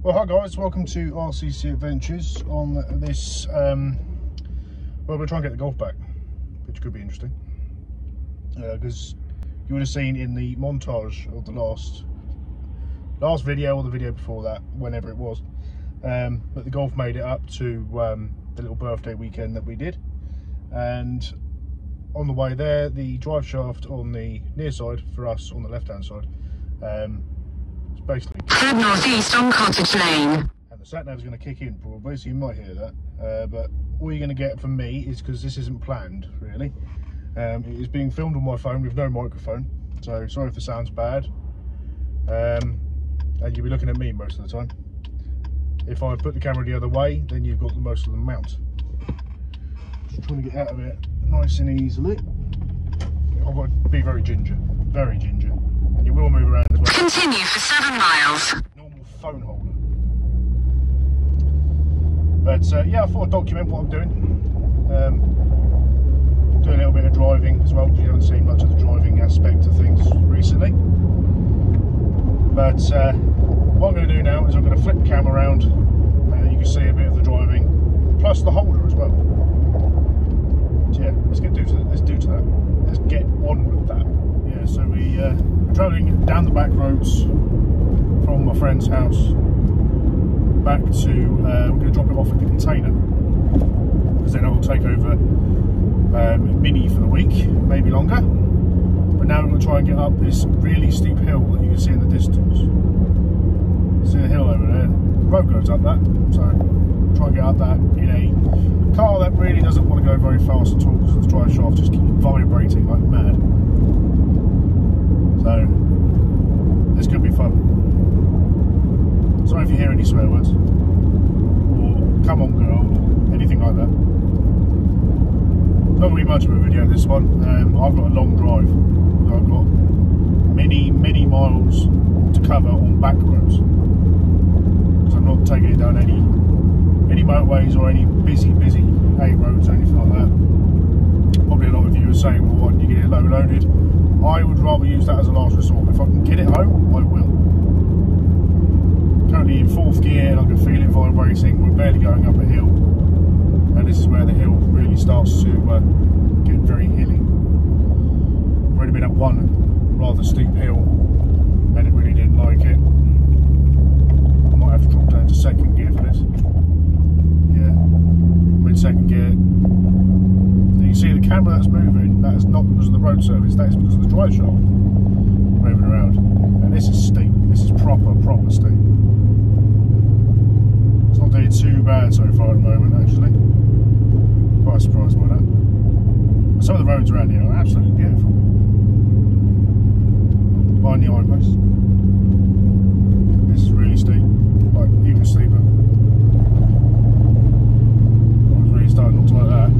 Well, hi guys, welcome to RCC Adventures. On this, well, we're trying to get the Golf back, which could be interesting, because you would have seen in the montage of the last video or the video before that, whenever it was, that the Golf made it up to the little birthday weekend that we did, and on the way there, the drive shaft on the near side for us on the left hand side, basically head northeast on Cottage Lane, and the sat nav is going to kick in probably, so you might hear that, but all you're going to get from me is, because this isn't planned really, it is being filmed on my phone with no microphone, so sorry if the sound's bad, and you'll be looking at me most of the time. If I put the camera the other way, then you've got most of the mount. Just trying to get out of it nice and easily. I've got to be very ginger, and you will move around as well. Continue for 7 miles. Normal phone holder. But yeah, I thought I'd document what I'm doing. Doing a little bit of driving as well, because you haven't seen much of the driving aspect of things recently. But what I'm going to do now is I'm going to flip the camera around, and you can see a bit of the driving, plus the holder as well. So yeah, let's get to that. Let's get on with that. Yeah, so we're travelling down the back roads from my friend's house back to, we're going to drop it off at the container, because then I will take over Minnie for the week, maybe longer. But now we're going to try and get up this really steep hill that you can see in the distance. See the hill over there? The road goes up that, so try and get up that in a car that really doesn't want to go very fast at all, because the drive shaft just keeps vibrating like mad. So this could be fun. Sorry if you hear any swear words, or come on girl, or anything like that. It's not going to be much of a video this one. I've got a long drive. I've got many miles to cover on back roads, because I'm not taking it down any motorways or any busy A roads or anything like that. Probably a lot of you are saying, well, why don't you get it low loaded? I would rather use that as a last resort. If I can get it home, I will. Currently in 4th gear, and I can feel it vibrating. We're barely going up a hill, and this is where the hill really starts to get very hilly. I've already been up one rather steep hill, and it really didn't like it. I might have to drop down to 2nd gear for this. Yeah, I'm in 2nd gear. You see the camera that's moving, that is not because of the road surface, that is because of the drive shaft moving around. And this is steep, this is proper steep. It's not doing too bad so far at the moment, actually. Quite surprised by that. But some of the roads around here are absolutely beautiful. Behind the eye place. This is really steep, like even steeper. I was really starting not to like that.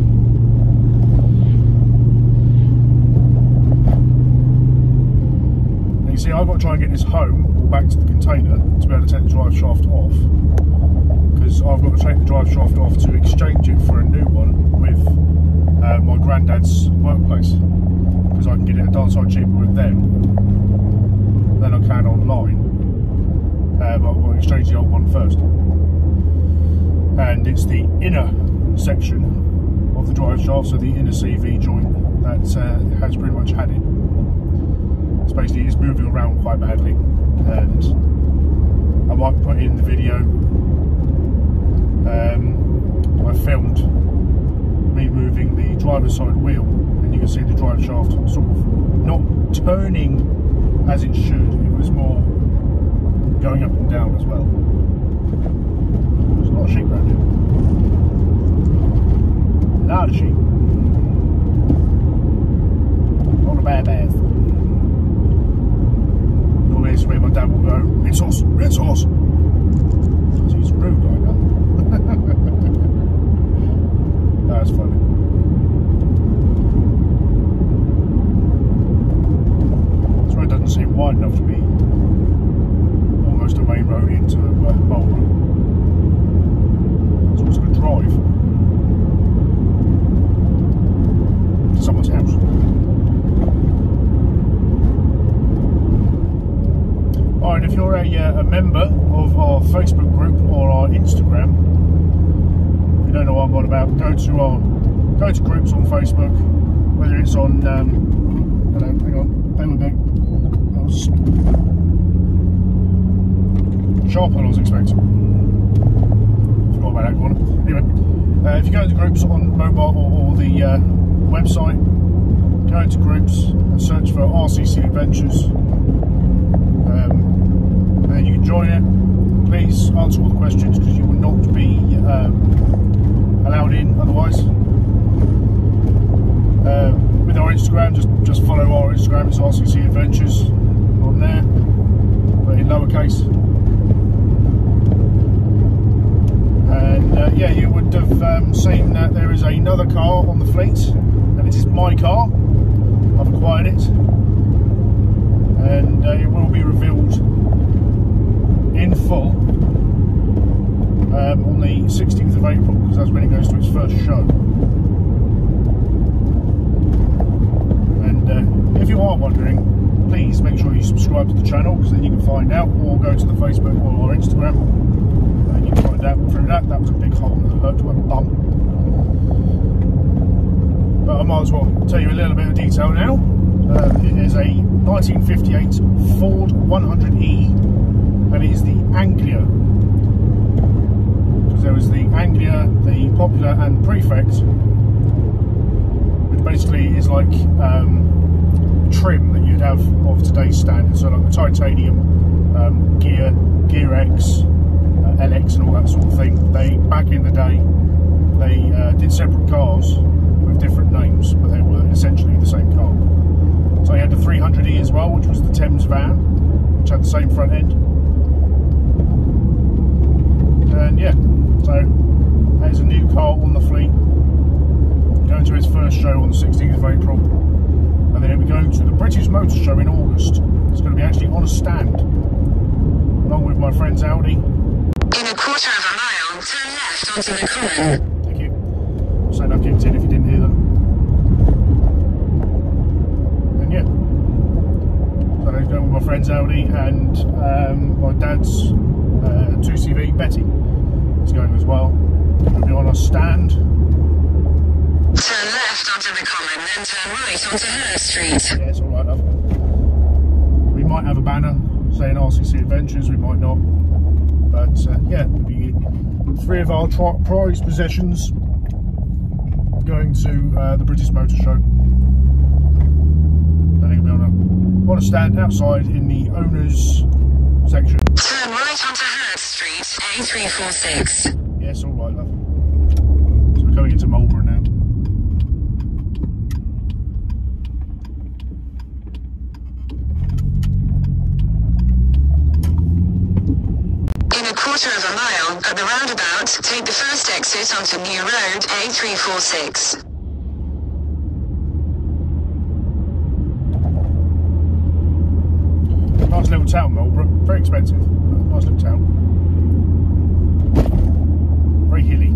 You see, I've got to try and get this home or back to the container to be able to take the drive shaft off, because I've got to take the drive shaft off to exchange it for a new one with my granddad's workplace, because I can get it a darn sight cheaper with them than I can online, but I've got to exchange the old one first, and it's the inner section of the drive shaft, so the inner CV joint that has pretty much had it. Basically, it's moving around quite badly, and I might put in the video I filmed me moving the driver's side wheel, and you can see the drive shaft sort of not turning as it should. It was more going up and down as well. There's a lot of sheep around here. A lot of sheep. All the bears. Is where my dad will go, rinse horse. He's rude like that. That's funny. This road doesn't seem wide enough to be almost a main road into a mole road. So I'm just going to drive to someone's house. Alright, if you're a member Facebook group or our Instagram. If you don't know what I'm on about, go to groups on Facebook, whether it's on hello, hang on, there we go. That was sharper than I was expecting. Forgot about that corner. Anyway, if you go to groups on mobile or the website, go into groups and search for RCC Adventures, and then you can join it. Please answer all the questions, because you will not be allowed in otherwise. With our Instagram, just follow our Instagram. It's RCC Adventures on there, but in lowercase. And yeah, you would have seen that there is another car on the fleet, and it is my car. I've acquired it, and it will be revealed in full on the 16th of April, because that's when it goes to its first show. And if you are wondering, please make sure you subscribe to the channel, because then you can find out, or go to the Facebook or our Instagram, and you can find out through that. That was a big hole that hurt my bum. But I might as well tell you a little bit of detail now. It is a 1958 Ford 100E, and it is the Anglia. Because there was the Anglia, the Popular and Prefect, which basically is like trim that you'd have of today's standard. So like the titanium, Gear X, LX and all that sort of thing. They, back in the day, they did separate cars with different names, but they were essentially the same car. So you had the 300E as well, which was the Thames van, which had the same front end. And yeah, so there's a new car on the fleet, going to its first show on the 16th of April, and then it'll be going to the British Motor Show in August. It's going to be actually on a stand, along with my friend's Audi. In a quarter of a mile, turn left onto the common. Thank you. So that kicked in if you didn't hear that. And yeah, so I'm going with my friend's Audi, and my dad's 2CV Betty is going as well. We'll be on a stand. Turn left onto the common, then turn right onto Her Street. Yeah, it's alright, love. We might have a banner saying RCC Adventures, we might not. But yeah, it'll be 3 of our prized possessions going to the British Motor Show. Then it'll be on a stand outside in the owners section. Turn right onto Her Street, A346. Yes, all right, love. So we're coming into Marlborough now. In a quarter of a mile, at the roundabout, take the first exit onto New Road, A346. Nice little town, Marlborough. Very expensive, but nice little town. Very hilly.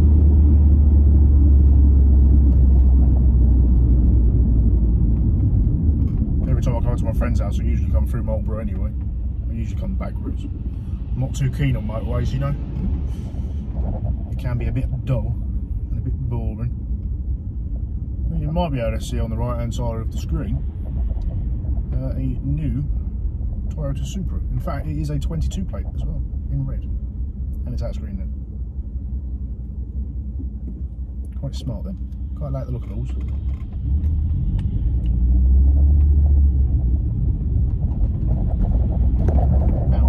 Every time I go to my friend's house, I usually come through Marlborough anyway. I usually come back routes. I'm not too keen on motorways, you know. It can be a bit dull and a bit boring. Well, you might be able to see on the right hand side of the screen a new Toyota Supra. In fact, it is a 22 plate as well, in red, and it's out screen now. Quite smart then. Quite like the look of those. Now,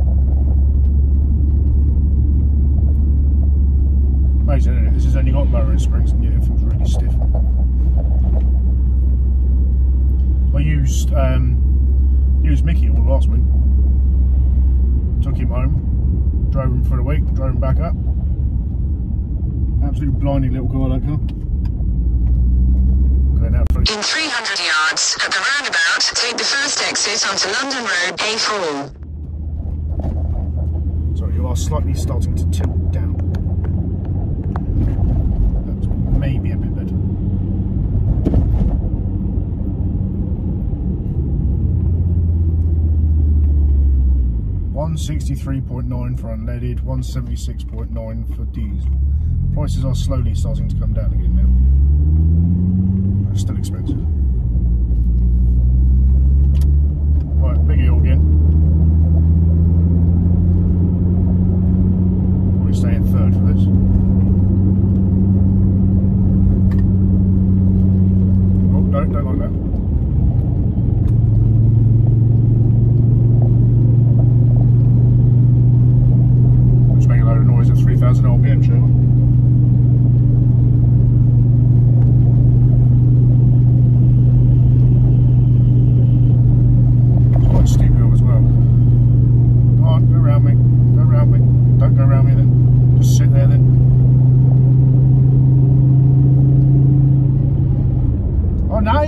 amazing, isn't it? This has only got lowering springs, and yet it feels really stiff. I used Micky all last week. Took him home, drove him for a week, drove him back up. Absolute blinding little car, that car. Okay, now In 300 yards, at the roundabout, take the first exit onto London Road, A4. Sorry, you are slightly starting to tilt down. That's maybe a bit better. 163.9 for unleaded, 176.9 for diesel. Prices are slowly starting to come down again now. They're still expensive. Right, big hill again. Probably stay in third for this. Oh, no, don't like that. Just making a load of noise at 3,000 RPM, shall we?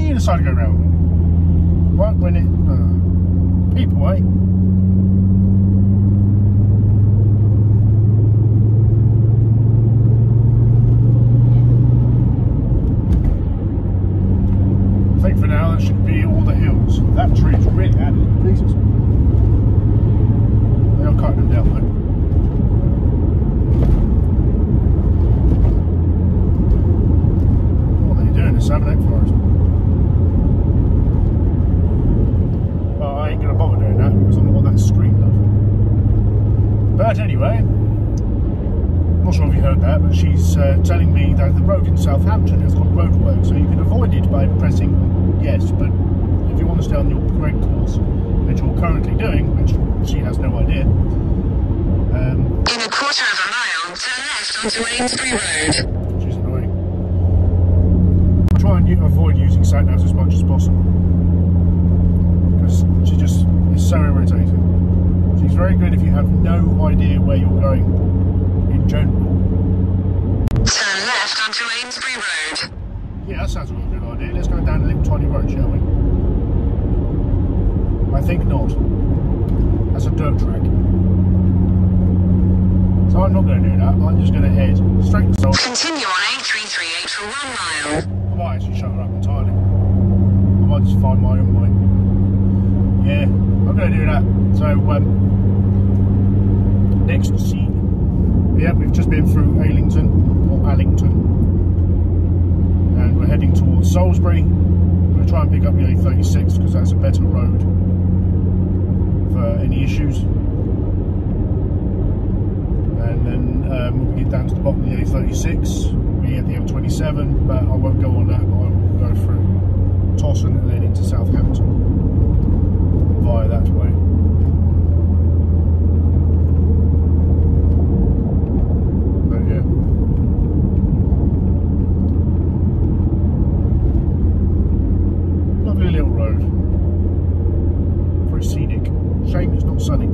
Decided to go round. Right when it people, eh? I think for now that should be all the hills. That tree is really added. Jesus. They are cutting them down though. What are they doing? It's 7/8 forest. But anyway, I'm not sure if you heard that, but she's telling me that the road in Southampton has got roadwork, so you can avoid it by pressing yes, but if you want to stay on your correct course, which you're currently doing, which she has no idea. In a quarter of a mile, turn left onto Amesbury Road. Which is annoying. I try and avoid using sat-navs as much as possible, because she just is so irritating. She's very good if you have no idea where you're going in general. Turn left onto Amesbury Road. Yeah, that sounds like a good idea. Let's go down the little tiny road, shall we? I think not. That's a dirt track. So I'm not going to do that. I'm just going to head straight to south. Continue on A338 for 1 mile. I might actually shut her up entirely. I might just find my own way. Yeah, I'm going to do that. So, next scene. Yeah, we've just been through Allington, and we're heading towards Salisbury. I'm going to try and pick up the A36 because that's a better road for any issues. And then we'll get down to the bottom of the A36. We'll be at the M27, but I won't go on that. I will go through Tosson and then into Southampton via that way. Shame it's not sunny.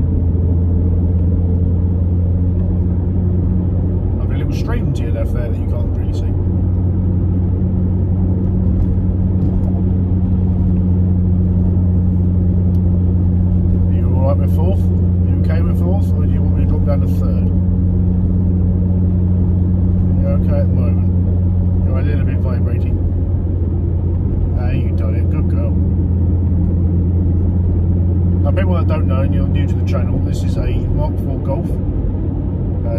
I've got a little stream to your left there that you can't really see. Are you alright with fourth? Are you okay with fourth? Or do you want me to drop down to third? You're okay at the moment. You're a little bit vibrating. You've done it. Good girl. Now, people that don't know and you're new to the channel, this is a mk4 Golf,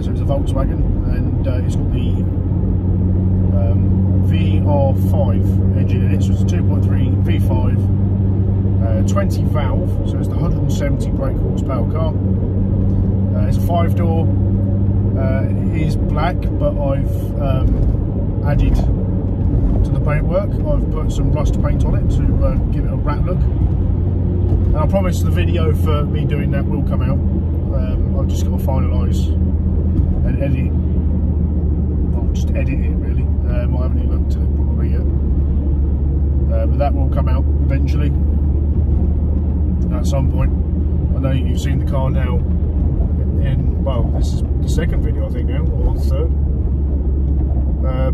so it's a Volkswagen, and it's got the VR5 engine in it, so it's a 2.3 V5, 20 valve, so it's the 170 brake horsepower car. It's a 5-door, it is black, but I've added to the paintwork. I've put some rust paint on it to give it a rat look. And I promise the video for me doing that will come out. I've just got to finalise and edit. Well, just edit it really. I haven't even looked at it probably yet. But that will come out eventually. At some point. I know you've seen the car now in, well, this is the second video I think now, or the third.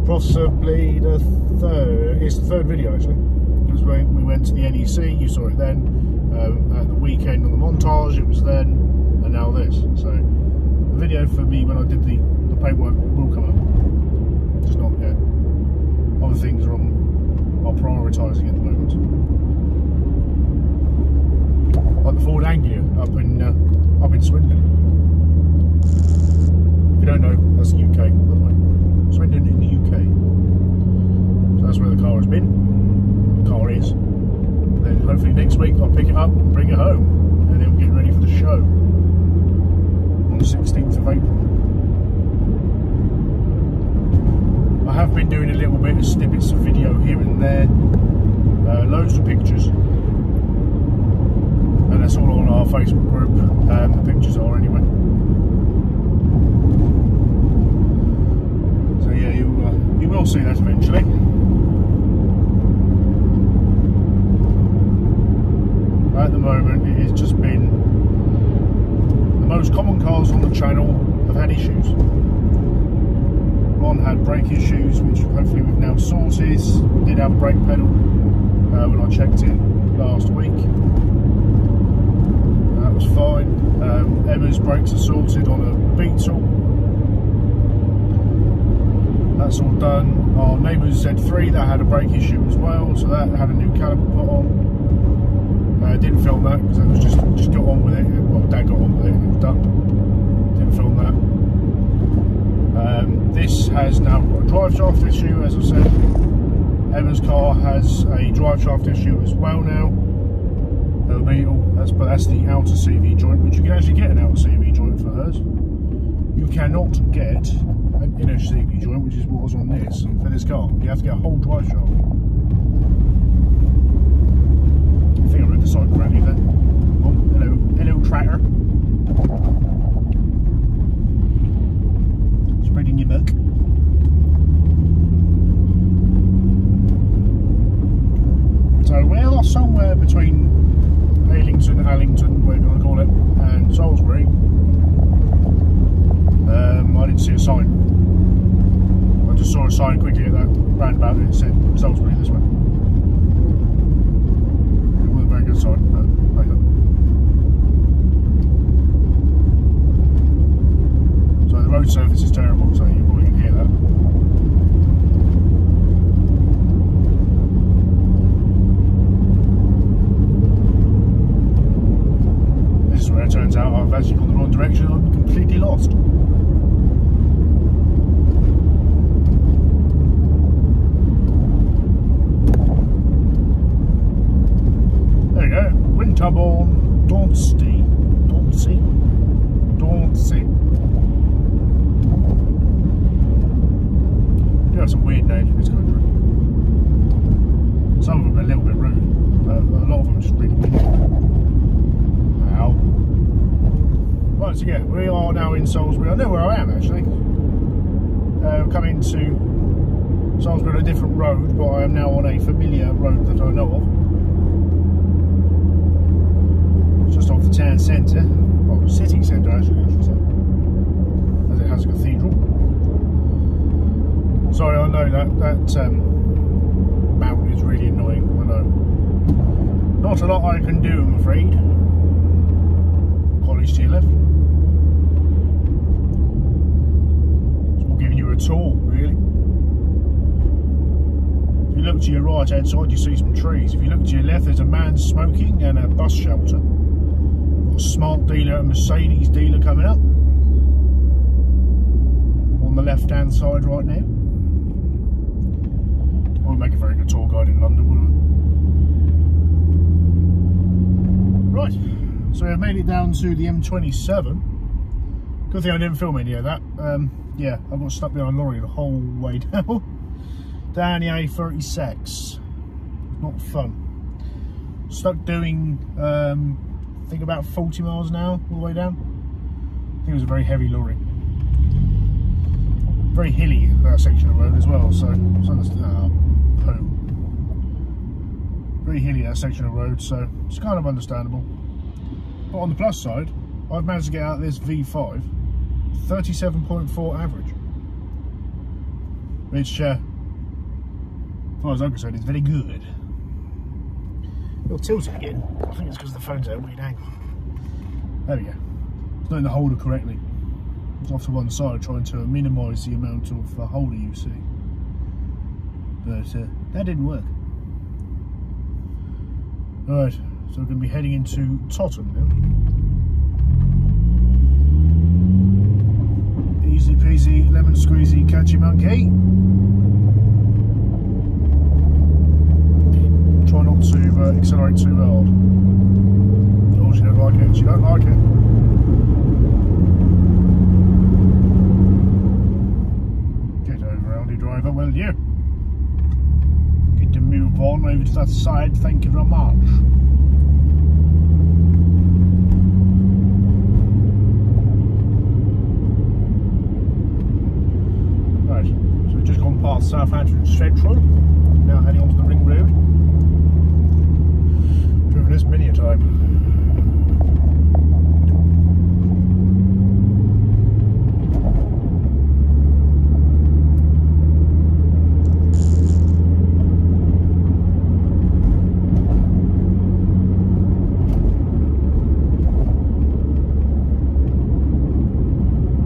Possibly the third. It's the third video actually. Because when we went to the NEC, you saw it then. At the weekend on the montage, it was then, and now this. So the video for me when I did the paintwork will come up, just not yet. Other things are prioritising at the moment, like the Ford Anglia up in up in Swindon. If you don't know, that's the UK, by the way. Swindon in the UK. So that's where the car has been. The car is. And then hopefully next week I'll pick it up and bring it home. And then we're getting ready for the show on the 16th of April. I have been doing a little bit of snippets of video here and there. Loads of pictures. And that's all on our Facebook group. The pictures are anyway. So yeah, you will see that eventually. At the moment, it has just been the most common cars on the channel have had issues. One had brake issues, which hopefully we've now sorted. We did have a brake pedal when I checked it last week. That was fine. Emma's brakes are sorted on a Beetle. That's all done. Our neighbour's Z3, that had a brake issue as well, so that had a new caliper put on. Didn't film that because it was just got on with it. Well, Dad got on with it and it was done. Didn't film that. This has now got a drive shaft issue, as I said. Emma's car has a drive shaft issue as well now. But that's the outer CV joint, which you can actually get an outer CV joint for hers. You cannot get an inner CV joint, which is what was on this for this car. You have to get a whole drive shaft. I think I read the side correctly there. Oh, hello tractor. Spreading your milk. So we are somewhere between Allington, whatever you want to call it, and Salisbury. I didn't see a sign. I just saw a sign quickly at that roundabout and it said Salisbury this way. It wasn't a very good sign, but there you go. So the road surface is terrible, so you probably can hear that. Where it turns out I've actually gone the wrong direction. I'm completely lost. There you go. Winterbourne, Dorset. You have some weird names in this country. Some of them are a little bit rude, but a lot of them are just really weird. Ow. Right, so yeah, we are now in Salisbury. I know where I am actually. Coming to Salisbury on a different road, but I am now on a familiar road that I know of. It's just off the town centre, well, city centre actually, I should say, as it has a cathedral. Sorry, I know that mountain is really annoying. I know. Not a lot I can do, I'm afraid. Polish to your left. It's all giving you a tour, really. If you look to your right hand side, you see some trees. If you look to your left, there's a man smoking and a bus shelter. Got a Smart dealer and Mercedes dealer coming up on the left hand side right now. Won't make a very good tour guide in London, would it? Right. So I've made it down to the M27. Good thing I didn't film any of that. Yeah, I got stuck behind a lorry the whole way down. Down the A36. Not fun. Stuck doing, I think about 40 miles an hour all the way down. I think it was a very heavy lorry. Very hilly, that section of road as well, so poo. Very hilly, that section of road, so it's kind of understandable. But on the plus side, I've managed to get out of this V5 37.4 average, which, as far as I'm concerned, is very good. It'll tilt it again. I think it's because the phone's at a weird angle. There we go. It's not in the holder correctly. It's off to one side, trying to minimise the amount of holder you see. But that didn't work. Alright, so we're going to be heading into Tottenham now. squeezy, lemon squeezy catchy monkey. Try not to accelerate too hard. Oh, she don't like it, she don't like it. Get over, Audi driver, will you? Get to move on over to that side, thank you very much. Right, so we've just gone past Southampton Central, now heading onto the ring road. Driven this many a time.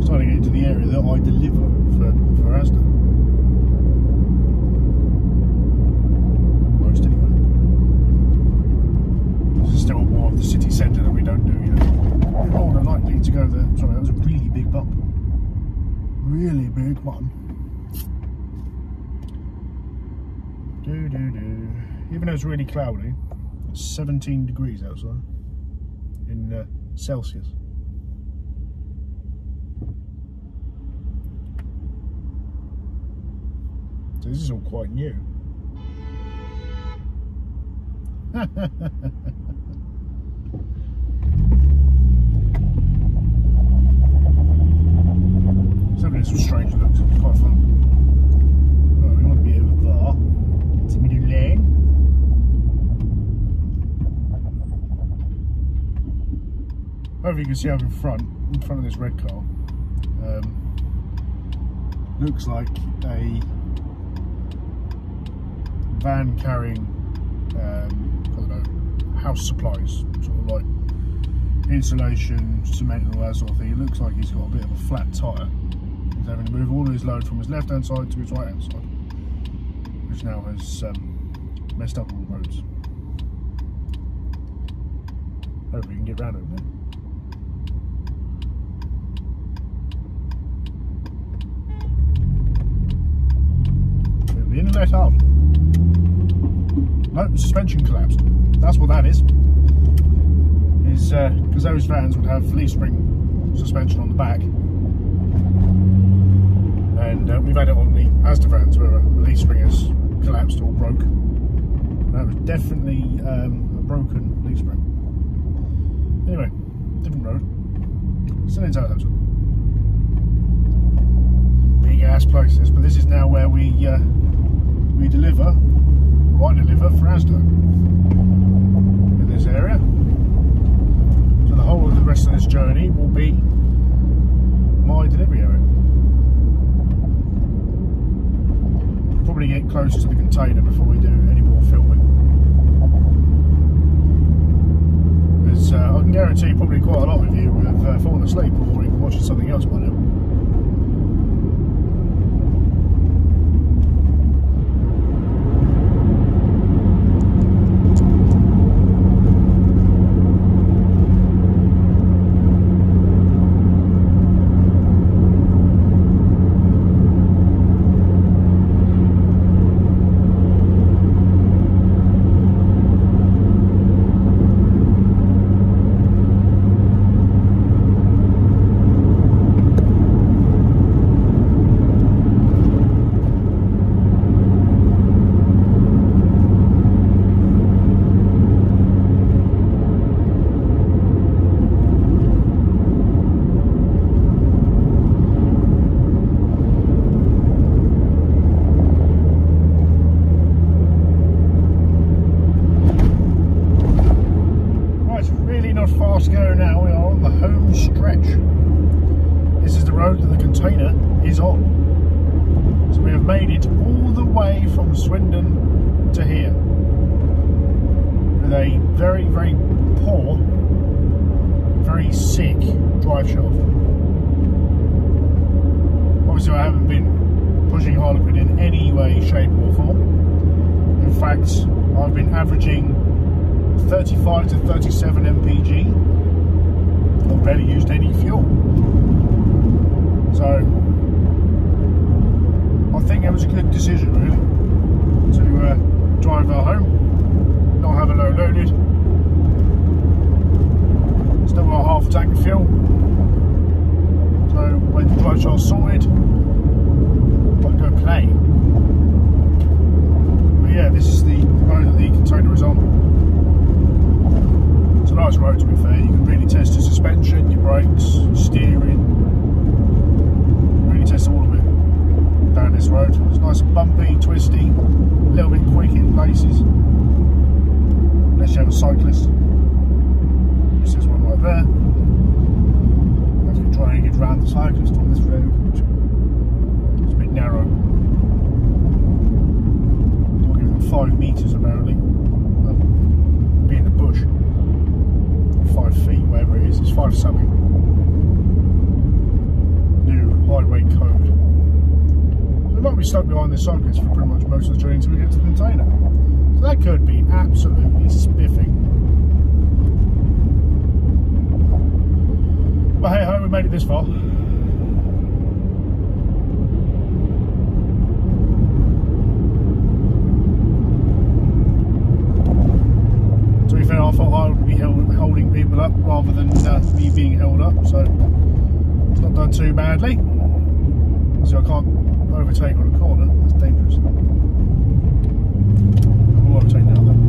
Starting to get into the area that I deliver for Asda. Most anyway. This is still more of the city centre that we don't do, you know. We're more than likely to go there. Sorry, that was a really big bump. Really big one. Even though it's really cloudy, it's 17 degrees outside in Celsius. So this is all quite new. Some of this was strange looks, it's quite fun. Right, we want to be over there. Into the middle lane. Hopefully you can see up in front of this red car. Looks like a van carrying I don't know, house supplies, sort of like insulation, cement and all that sort of thing. It looks like he's got a bit of a flat tyre. He's having to move all of his load from his left hand side to his right hand side, which now has messed up all the roads. Hopefully we can get round it a bit. We'll be in and let out. No, suspension collapsed. That's what that is. Because those vans would have leaf spring suspension on the back, and we've had it on the Asda vans where a leaf spring has collapsed or broke. That was definitely a broken leaf spring. Anyway, different road. Still in Southampton. Big ass places, but this is now where we deliver. I deliver for Asda in this area, so the whole of the rest of this journey will be my delivery area. Probably get close to the container before we do any more filming, because I can guarantee probably quite a lot of you have fallen asleep or even watching something else by now. Fast go now, we are on the home stretch. This is the road that the container is on. So we have made it all the way from Swindon to here with a very, very poor, very sick drive shaft. Obviously I haven't been pushing Harlequin in any way, shape or form. In fact, I've been averaging 35 to 37 mpg. I've barely used any fuel. So it was a good decision really to drive her home, not have her loaded. Still got half a tank of fuel, so when the drive shaft's sorted, I'll go play. But yeah, this is the road that the container is on. It's a nice road, to be fair. You can really test your suspension, your brakes, steering, really test all of it down this road. It's nice and bumpy, twisty, a little bit quick in places, unless you have a cyclist. This is one right there. Have to try and get around the cyclist on this road. It's a bit narrow. I'll give them 5 metres apparently. Be in the bush. 5 feet, whatever it is. It's 5 something. New highway code. So it might be stuck behind this cyclist for pretty much most of the journey until we get to the container. So that could be absolutely spiffing. But hey ho, we made it this far. To be fair, I thought I would be holding people up rather than me being held up, so it's not done too badly. So I can't overtake on a corner, that's dangerous. I'll overtake now though.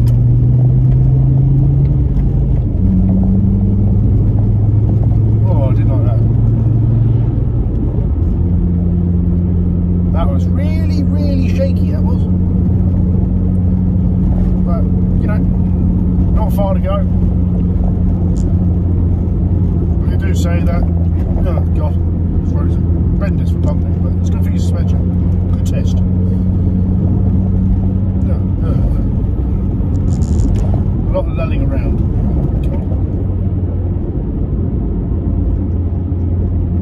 Oh, I didn't like that. That was really, really shaky, that was. But, you know, not far to go. But they do say that, oh god, this road is horrendous for bumping, but it's good for your suspension. Good test. A lot of lulling around.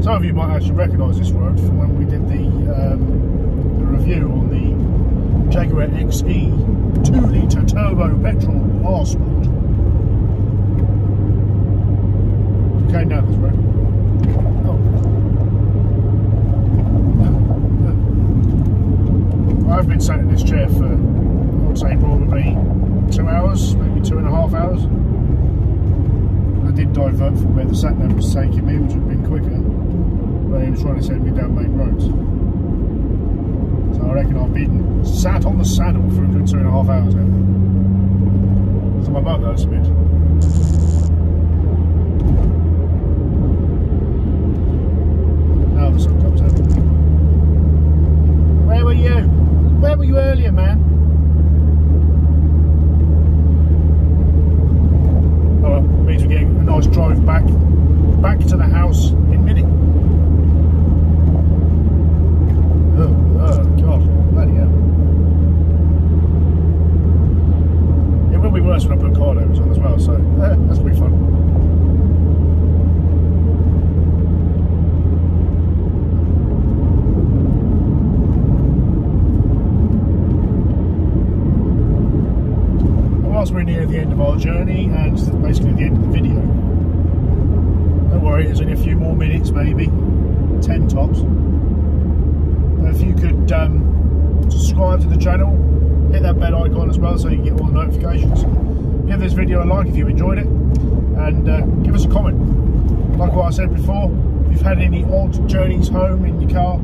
Some of you might actually recognise this road from when we did the review on the Jaguar XE 2-litre turbo petrol R-Sport. Okay, down this road. Oh. I've been sat in this chair for, I would say, probably 2 hours, maybe 2.5 hours. I did divert from where the sat-nav was taking me, which would have been quicker, but he was trying to send me down main roads. So I reckon I've been sat on the saddle for a good 2.5 hours now. So my butt hurts a bit. Now the sun comes out. Where were you? Where were you earlier, man? Oh well, means we're getting a nice drive back to the house in Micky. Oh god, bloody hell. It will be worse when I put car doors on as well, so that's gonna be fun. Whilst we're near the end of our journey and basically the end of the video, don't worry, there's only a few more minutes, maybe 10 tops. If you could subscribe to the channel, hit that bell icon as well so you get all the notifications. Give this video a like if you enjoyed it, and give us a comment. Like what I said before, if you've had any odd journeys home in your car,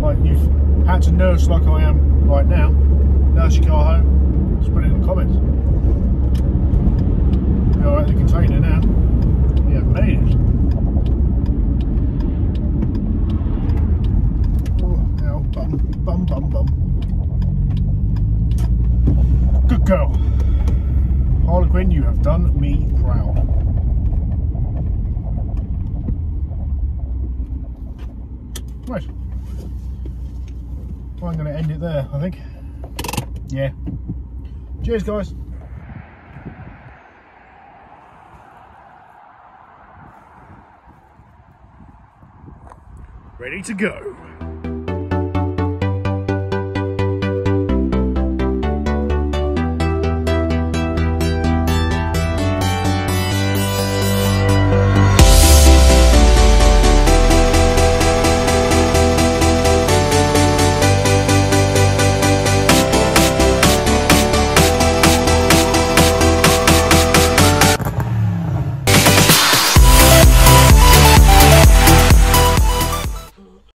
like you've had to nurse like I am right now, nurse your car home, just put it in the comments. We're all at the container now. We have made it. Oh, now, bum. Good girl. Harlequin, you have done me proud. Right. I'm going to end it there, I think. Yeah. Cheers, guys. Ready to go.